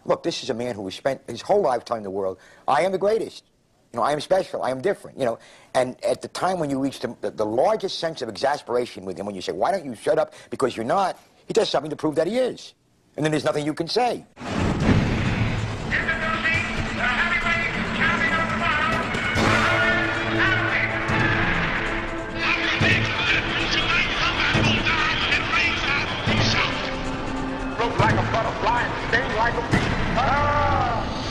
look, this is a man who has spent his whole life telling the world, I am the greatest. You know, I am special, I am different, you know. And at the time when you reach the largest sense of exasperation with him, when you say, why don't you shut up because you're not, he does something to prove that he is. And then there's nothing you can say. Like a butterfly and sting like a bee.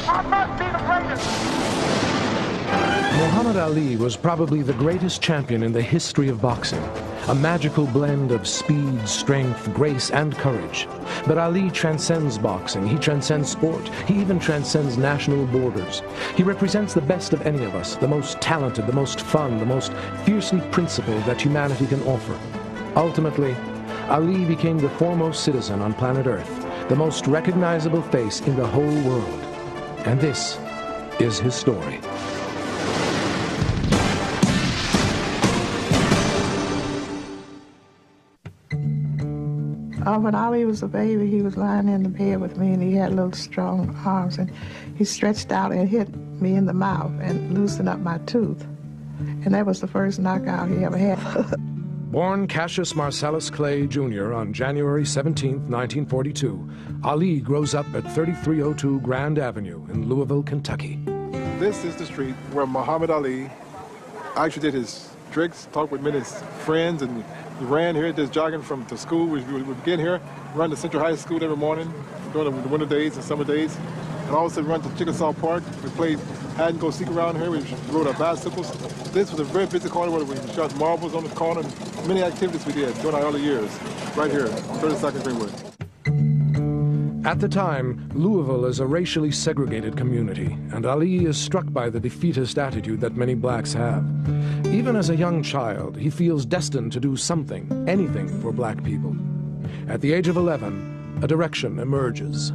I must be the greatest. Muhammad Ali was probably the greatest champion in the history of boxing. A magical blend of speed, strength, grace, and courage. But Ali transcends boxing. He transcends sport. He even transcends national borders. He represents the best of any of us, the most talented, the most fun, the most fiercely principled that humanity can offer. Ultimately, Ali became the foremost citizen on planet Earth, the most recognizable face in the whole world. And this is his story. When Ali was a baby, he was lying in the bed with me, and he had little strong arms, and he stretched out and hit me in the mouth and loosened up my tooth. And that was the first knockout he ever had. Born Cassius Marcellus Clay, Jr. on January 17, 1942, Ali grows up at 3302 Grand Avenue in Louisville, Kentucky. This is the street where Muhammad Ali actually did his tricks, talked with many friends, and he ran here, just jogging to school. We would begin here, run to Central High School every morning during the winter days and summer days, and also run to Chickasaw Park. We played hide and go seek around here. We rode our bicycles. This was a very busy corner where we shot marbles on the corner, and many activities we did during our early years, right here, 32nd Greenwood. At the time, Louisville is a racially segregated community, and Ali is struck by the defeatist attitude that many blacks have. Even as a young child, he feels destined to do something, anything for black people. At the age of 11, a direction emerges.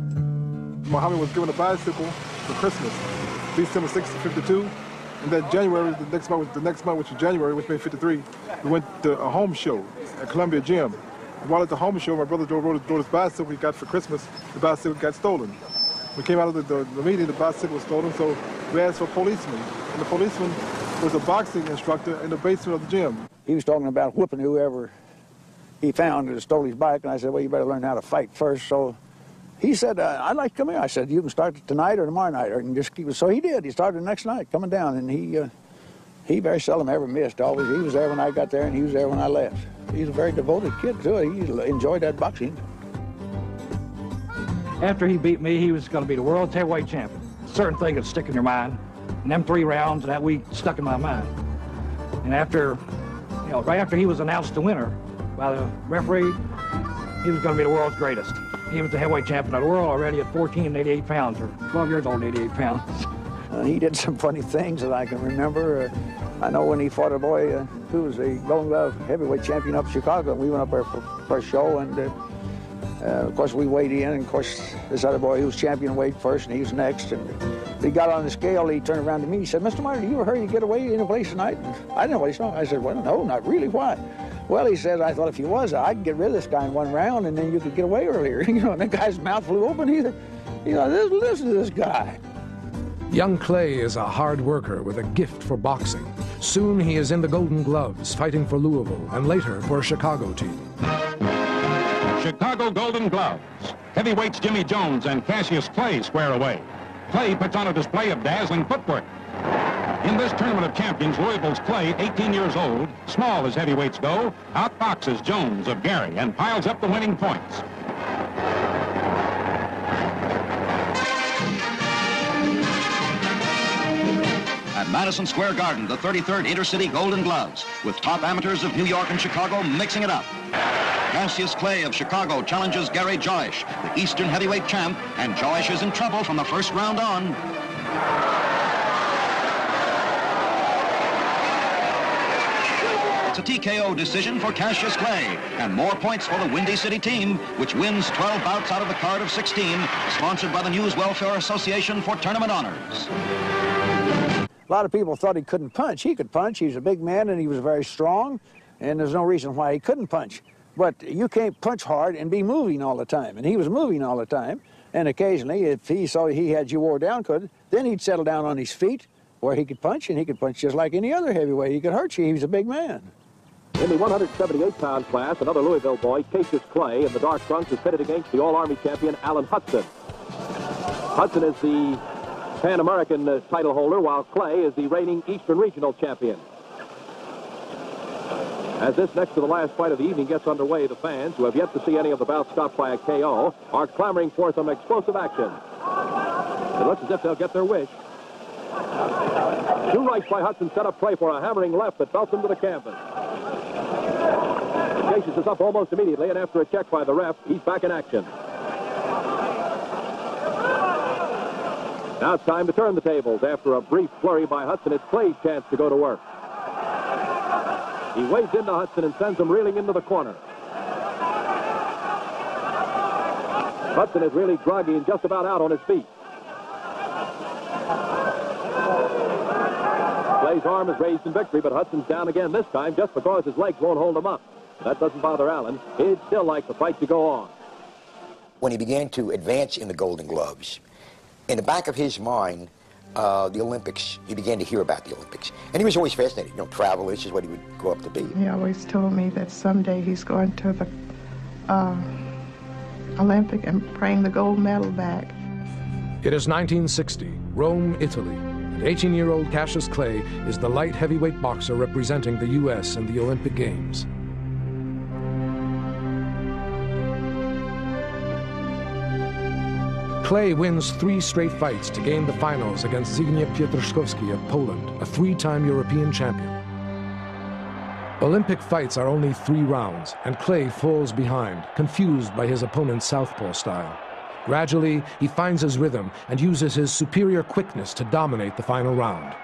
Muhammad was given a bicycle for Christmas, December 6th, 52. And then January, the next month, which was January, which made 53, we went to a home show at Columbia Gym. And while at the home show, my brother rode his bicycle he got for Christmas. The bicycle got stolen. We came out of the meeting, the bicycle was stolen, so we asked for a policeman. And the policeman was a boxing instructor in the basement of the gym. He was talking about whipping whoever he found that stole his bike, and I said, well, you better learn how to fight first. So he said, I'd like to come here. I said, you can start tonight or tomorrow night, or you can just keep it. So he did. He started the next night coming down, and he very seldom ever missed. Always, he was there when I got there, and he was there when I left. He's a very devoted kid to it. He enjoyed that boxing. After he beat me, he was going to be the world's heavyweight champion. Certain thing that stick in your mind. And them 3 rounds that week stuck in my mind. And after, right after he was announced the winner by the referee, he was going to be the world's greatest. He was the heavyweight champion of the world already at 14 and 88 pounds, or 12 years old and 88 pounds. He did some funny things that I can remember. I know when he fought a boy who was a Golden Glove heavyweight champion up in Chicago. We went up there for a show, and of course we weighed in, and of course this other boy, he was champion weight first, and he was next. And he got on the scale, he turned around to me, he said, Mr. Martin, do you ever hurry to get away in a place tonight? And I didn't know what he saw. I said, well, no, not really. Why? Well, he said, I thought if you was, I could get rid of this guy in 1 round, and then you could get away earlier. And the guy's mouth flew open. Listen to this guy. Young Clay is a hard worker with a gift for boxing. Soon he is in the Golden Gloves, fighting for Louisville, and later for a Chicago team. Chicago Golden Gloves. Heavyweights Jimmy Jones and Cassius Clay square away. Clay puts on a display of dazzling footwork. In this tournament of champions, Louisville's Clay, 18 years old, small as heavyweights go, outboxes Jones of Gary and piles up the winning points. At Madison Square Garden, the 33rd Intercity Golden Gloves, with top amateurs of New York and Chicago mixing it up. Cassius Clay of Chicago challenges Gary Joyce, the Eastern heavyweight champ, and Joyce is in trouble from the first round on. It's a TKO decision for Cassius Clay, and more points for the Windy City team, which wins 12 bouts out of the card of 16, sponsored by the News Welfare Association for Tournament Honors. A lot of people thought he couldn't punch. He could punch. He's a big man, and he was very strong, and there's no reason why he couldn't punch. But you can't punch hard and be moving all the time, and he was moving all the time. And occasionally, if he saw he had you wore down, then he'd settle down on his feet where he could punch, and he could punch just like any other heavyweight. He could hurt you. He was a big man. In the 178-pound class, another Louisville boy, Cassius Clay, in the dark trunks, is pitted against the All-Army champion, Allen Hudson. Hudson is the Pan American title holder, while Clay is the reigning Eastern Regional champion. As this next to the last fight of the evening gets underway, the fans, who have yet to see any of the bouts stopped by a KO, are clamoring for some explosive action. It looks as if they'll get their wish. Two rights by Hudson set up Clay for a hammering left that belts him to the canvas. Cassius is up almost immediately, and after a check by the ref, he's back in action. Now it's time to turn the tables. After a brief flurry by Hudson, it's Clay's chance to go to work. He wades into Hudson and sends him reeling into the corner. Hudson is really groggy and just about out on his feet. Clay's arm is raised in victory, but Hudson's down again this time just because his legs won't hold him up. That doesn't bother Allen. He'd still like the fight to go on. When he began to advance in the Golden Gloves, in the back of his mind, the Olympics, he began to hear about the Olympics. And he was always fascinated. You know, travel, this is what he would grow up to be. He always told me that someday he's going to the Olympic and bring the gold medal back. It is 1960, Rome, Italy. And 18-year-old Cassius Clay is the light heavyweight boxer representing the U.S. in the Olympic Games. Clay wins 3 straight fights to gain the finals against Zbigniew Pietraszkowski of Poland, a 3-time European champion. Olympic fights are only 3 rounds, and Clay falls behind, confused by his opponent's southpaw style. Gradually, he finds his rhythm and uses his superior quickness to dominate the final round.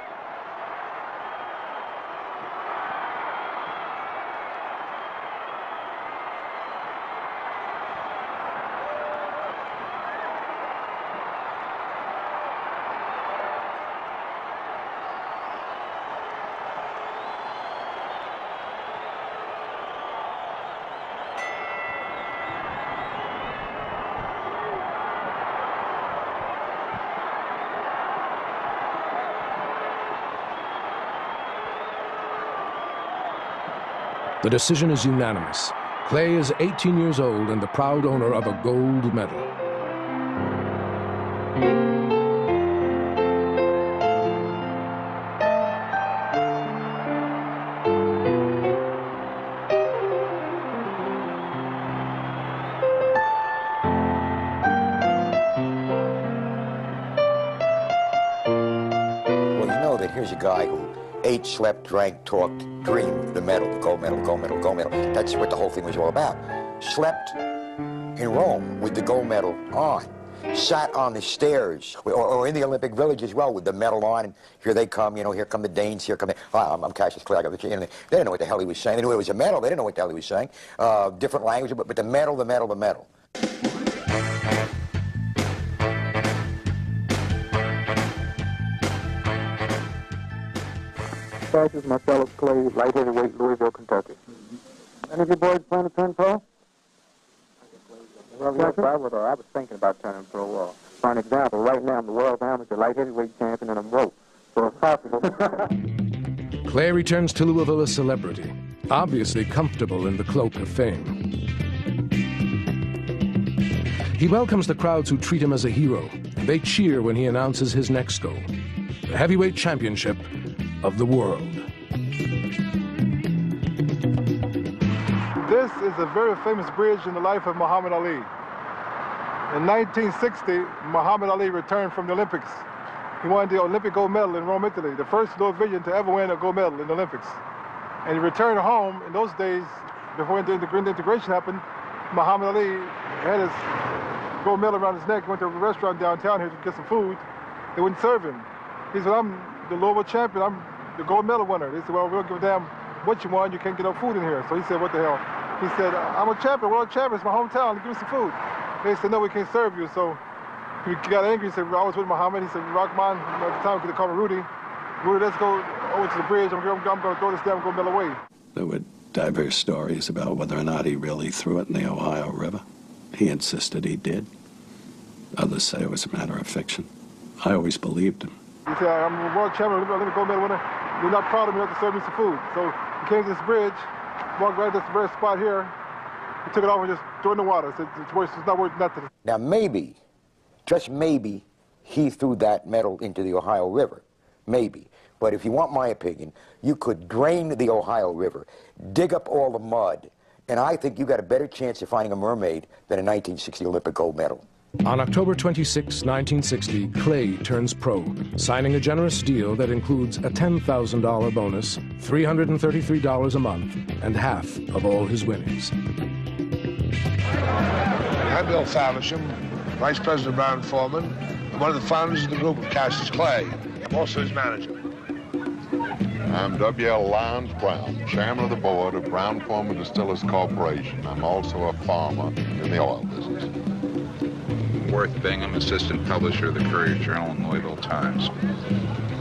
The decision is unanimous. Clay is 18 years old and the proud owner of a gold medal. Well, you know that here's a guy who ate, slept, drank, talked, dreamed the medal, the gold medal, gold medal, gold medal. That's what the whole thing was all about. Slept in Rome with the gold medal on. Sat on the stairs, or in the Olympic Village as well, with the medal on, and here they come, you know, here come the Danes, here come the, I'm Cassius Clay, I got the chain. They didn't know what the hell he was saying. They knew it was a medal, they didn't know what the hell he was saying. Different language, but the medal, the medal, the medal. Cassius Marcellus Clay, light heavyweight, Louisville, Kentucky. Any of you boys plan to turn pro? Well, yes, I was thinking about turning pro. For an example, right now I'm the world amateur light heavyweight champion and I'm broke. So it's possible. Clay returns to Louisville a celebrity, obviously comfortable in the cloak of fame. He welcomes the crowds who treat him as a hero, and they cheer when he announces his next goal, the heavyweight championship of the world. This is a very famous bridge in the life of Muhammad Ali. In 1960, Muhammad Ali returned from the Olympics. He won the Olympic gold medal in Rome, Italy, the first Louisvillian to ever win a gold medal in the Olympics. And he returned home. In those days, before the integration happened, Muhammad Ali had his gold medal around his neck. He went to a restaurant downtown here to get some food. They wouldn't serve him. He said, I'm the Louisville champion, I'm the gold medal winner. They said, well, we don't give a damn what you want, you can't get no food in here. So he said, what the hell? He said, I'm a champion, world champion, it's my hometown, give me some food. They said, no, we can't serve you. So he got angry, he said, I was with Muhammad. He said, Rockman, at the time, we could call me Rudy. Rudy, let's go over to the bridge, I'm going to throw this damn gold medal away. There were diverse stories about whether or not he really threw it in the Ohio River. He insisted he did. Others say it was a matter of fiction. I always believed him. He said, I'm a world champion, I'm a gold medal winner. You're not proud of me, you have to serve me some food. So he came to this bridge, walked right to this red spot here, he took it off and just threw it in the water. Said, it's not worth nothing. Now maybe, just maybe, he threw that medal into the Ohio River. Maybe. But if you want my opinion, you could drain the Ohio River, dig up all the mud, and I think you got a better chance of finding a mermaid than a 1960 Olympic gold medal. On October 26, 1960, Clay turns pro, signing a generous deal that includes a $10,000 bonus, $333 a month, and half of all his winnings. I'm Bill Faversham, Vice President of Brown Foreman, and one of the founders of the group of Cassius Clay. I'm also his manager. I'm W.L. Lyons Brown, Chairman of the Board of Brown Foreman Distillers Corporation. I'm also a farmer in the oil business. Worth Bingham, Assistant Publisher of the Courier-Journal and Louisville Times.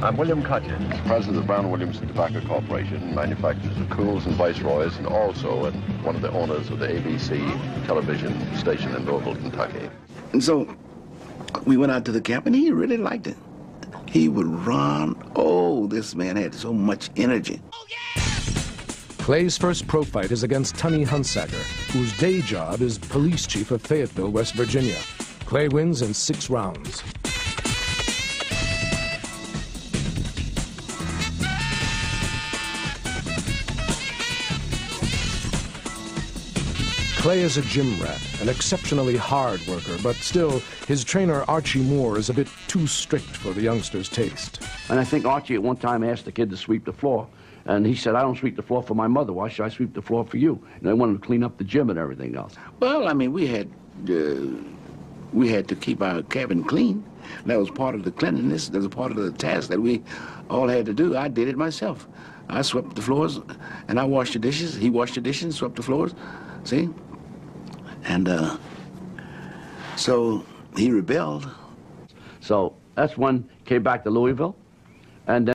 I'm William Cudgeon, President of Brown Williamson Tobacco Corporation, manufacturers of Cools and Viceroys, and also one of the owners of the ABC television station in Louisville, Kentucky. And so we went out to the camp, and he really liked it. He would run. Oh, this man had so much energy. Clay's first pro fight is against Tunney Hunsaker, whose day job is police chief of Fayetteville, West Virginia. Clay wins in 6 rounds. Clay is a gym rat, an exceptionally hard worker, but still, his trainer Archie Moore is a bit too strict for the youngster's taste. And I think Archie at one time asked the kid to sweep the floor, and he said, I don't sweep the floor for my mother, why should I sweep the floor for you? And I wanted to clean up the gym and everything else. Well, I mean, we had to keep our cabin clean. That was part of the cleanliness. That was part of the task that we all had to do. I did it myself. I swept the floors, and I washed the dishes. He washed the dishes, swept the floors, see? And so he rebelled. So that's when he came back to Louisville, and then